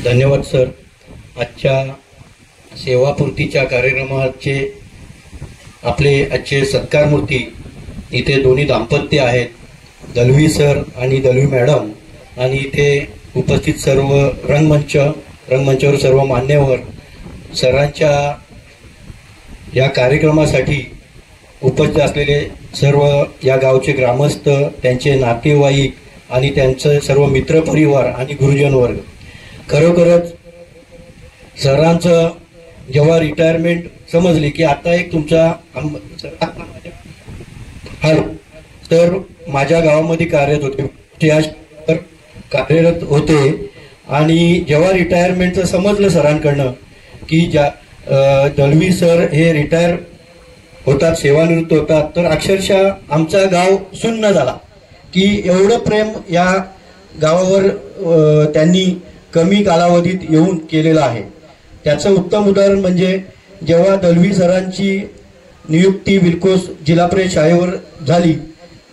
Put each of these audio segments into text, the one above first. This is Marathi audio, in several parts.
धन्यवाद सर. आजच्या सेवापूर्तीच्या कार्यक्रमाचे आपले आजचे सत्कारमूर्ती इथे दोन्ही दाम्पत्य आहेत, दलवी सर आणि दलवी मॅडम, आणि इथे उपस्थित सर्व रंगमंचावर सर्व मान्यवर सरांच्या या कार्यक्रमासाठी उपस्थित असलेले सर्व या गावचे ग्रामस्थ, त्यांचे नातेवाईक आणि त्यांचे सर्व मित्रपरिवार आणि गुरुजन वर्ग. खरोखरच सरांचं जेव्हा रिटायरमेंट समजली की आता एक तुमचा तर माझ्या गावामध्ये कार्यरत होते आणि जेव्हा रिटायरमेंटचं समजलं सरांकडनं की दलवी सर हे रिटायर होतात, सेवानिवृत्त होतात, तर अक्षरशः आमचा गाव सुन्न झाला की एवढं प्रेम या गावावर त्यांनी कमी कालावधीत येऊन केलेलं आहे. त्याचं उत्तम उदाहरण म्हणजे जेव्हा दलवी सरांची नियुक्ती विल्कोस जिल्हा परिषद शाळेवर झाली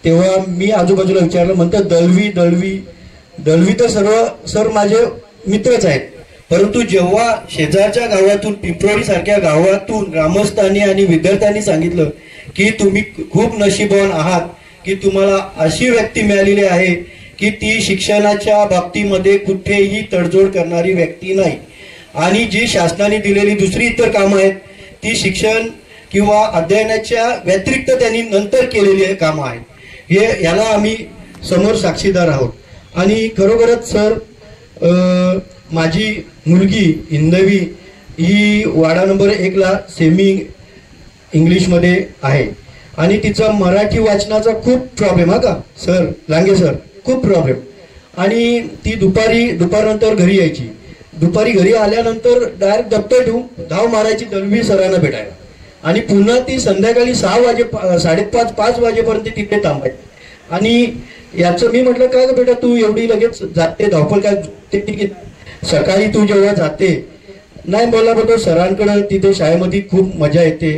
तेव्हा मी आजूबाजूला विचारलं, म्हणतं दलवी दलवी दलवी तर सर्व सर माझे मित्रच आहेत, परंतु जेव्हा शेजारच्या गावातून पिंपरोळी सारख्या गावातून ग्रामस्थांनी आणि विद्यार्थ्यांनी सांगितलं की तुम्ही खूप नशीबवान आहात की तुम्हाला अशी व्यक्ती मिळालेली आहे की ती शिक्षणाच्या बाबतीमध्ये कुठेही तडजोड करणारी व्यक्ती नाही आणि जी शासनाने दिलेली दुसरी इतर कामं आहेत ती शिक्षण किंवा अध्ययनाच्या व्यतिरिक्त त्यांनी नंतर केलेली कामं आहेत, हे याला आम्ही समोर साक्षीदार आहोत. आणि खरोखरच सर, माझी मुलगी हिंदवी ही वाडा नंबर 1ला सेमी इंग्लिशमध्ये आहे आणि तिचा मराठी वाचनाचा खूप प्रॉब्लेम, हा का सर लांगे सर, खूप प्रॉब्लेम. आणि ती दुपारनंतर घरी यायची, दुपारी घरी आल्यानंतर डायरेक्ट दप्तर ठेवून धाव मारायची दलवी सरांना भेटायला आणि पुन्हा ती संध्याकाळी 5:30 वाजेपर्यंत तिथे थांबायची. आणि याचं मी म्हटलं, काय बेटा तू एवढी लगेच जाते, धावपळ काय, सकाळी तू जेव्हा जाते, नाही बोला बघतो सरांकडं तिथे शाळेमध्ये खूप मजा येते.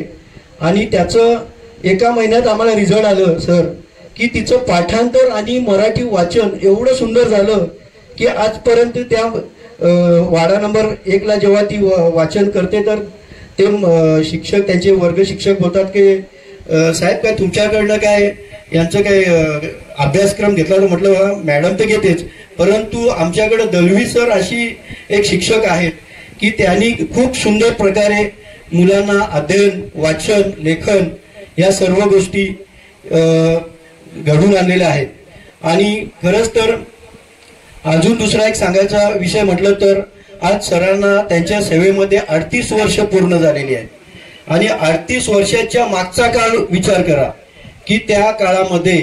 आणि त्याचं एका महिन्यात आम्हाला रिझल्ट आलं सर की तिचं पाठांतर आणि मराठी वाचन एवढं सुंदर झालं की आजपर्यंत त्या वाडा नंबर 1ला जेव्हा ती वाचन करते तर ते शिक्षक, त्यांचे वर्ग शिक्षक बोलतात की साहेब काय तुमच्याकडनं काय यांचं काय अभ्यासक्रम घेतला, तर म्हटलं मॅडम तर घेतेच, परंतु आमच्याकडे दलवी सर अशी एक शिक्षक आहेत की त्यांनी खूप सुंदर प्रकारे मुलांना अध्ययन, वाचन, लेखन या सर्व गोष्टी घडून आणलेल्या आहेत. आणि खरंच तर अजून दुसरा एक सांगायचा विषय म्हटलं तर आज सरांना त्यांच्या सेवेमध्ये 38 वर्ष पूर्ण झालेली आहेत आणि 38 वर्षाच्या मागचा काळ विचार करा की त्या काळामध्ये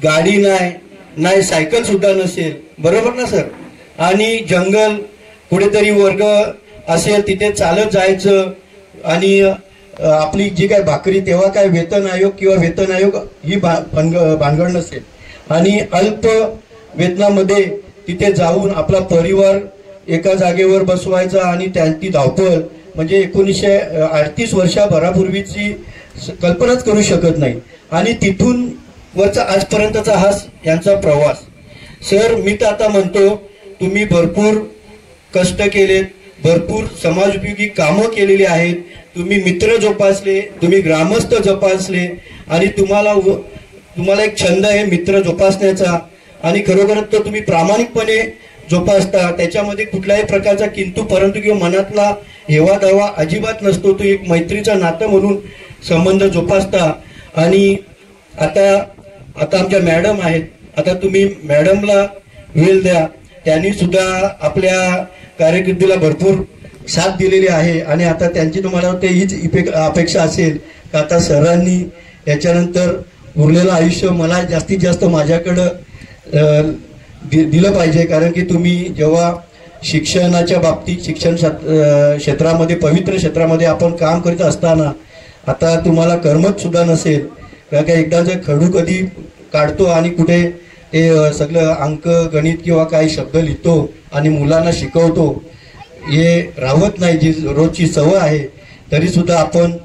गाडी नाही, सायकल सुद्धा नसेल, बरोबर ना सर, आणि जंगल, कुठेतरी वर्ग असेल तिथे चालत जायचं आणि आपली जी काय भाकरी, तेव्हा काय वेतन आयोग किंवा वेतन आयोग ही भानगड नसेल आणि अल्प वेतनामध्ये तिथे जाऊन आपला परिवार एका जागेवर बसवायचा आणि त्यांची धावपळ म्हणजे 1938 वर्षाभरापूर्वीची कल्पनाच करू शकत नाही. आणि तिथून वरचा आजपर्यंतचा हा यांचा प्रवास. सर मी तर आता म्हणतो तुम्ही भरपूर कष्ट केलेत, भरपूर समाजोपयोगी कामं केलेली आहेत, तुम्ही मित्र जोपासले, तुम्ही ग्रामस्थ जोपासले आणि तुम्हाला एक छंद आहे मित्र जोपासण्याचा आणि खरोखरच तो तुम्ही प्रामाणिकपणे जोपासता, त्याच्यामध्ये कुठल्याही प्रकारचा किंतु परंतु किंवा मनातला हेवा दावा अजिबात नसतो, तो एक मैत्रीचा नातं म्हणून संबंध जोपासता. आणि आता आमच्या मॅडम आहेत, आता तुम्ही मॅडमला वेळ द्या, त्यांनी सुद्धा आपल्या कारकिर्दीला भरपूर साथ दिलेली आहे आणि आता त्यांची तुम्हाला ते हीच अपेक्षा असेल की आता सरांनी याच्यानंतर उरलेलं आयुष्य मला जास्तीत जास्त माझ्याकडं दिलं पाहिजे, कारण की तुम्ही जेव्हा शिक्षणाच्या बाबतीत शिक्षण क्षेत्रामध्ये, पवित्र क्षेत्रामध्ये आपण काम करीत असताना आता तुम्हाला करमत सुद्धा नसेल, कारण का एकदा जर खडू कधी काढतो आणि कुठे ते सगळं अंक गणित किंवा काही शब्द लिहितो आणि मुलांना शिकवतो, हे राहत नाही, जी रोजची सवय आहे, तरी सुद्धा आपण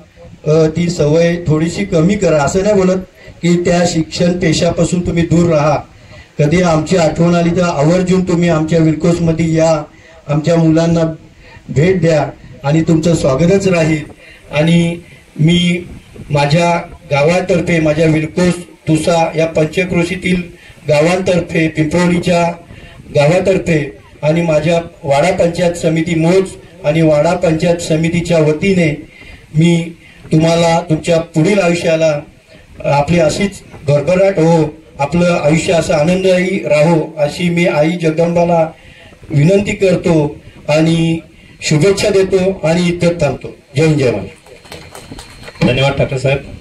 ती सवय थोडीशी कमी करा. असं नाही बोलत की त्या शिक्षण पेशापासून तुम्ही दूर राहा, कधी आमची आठवण आली तर आवर्जून तुम्ही आमच्या विल्कोसमध्ये या आमच्या मुलांना भेट द्या आणि तुमचं स्वागतच राहील. आणि मी माझ्या गावातर्फे, माझ्या विलकोस तुसा या पंचक्रोशीतील गावांतर्फे, पिंपळवणीच्या गावातर्फे आणि माझ्या वाडा पंचायत समिती मोज आणि वाडा पंचायत समितीच्या वतीने मी तुम्हाला तुमच्या पुढील आयुष्याला आपली अशीच भरभराट हो, आपलं आयुष्य असं आनंददायी राहो अशी मी आई जगदंबाला विनंती करतो आणि शुभेच्छा देतो आणि इथं थांबतो. जय जय. धन्यवाद ठाकरे साहेब.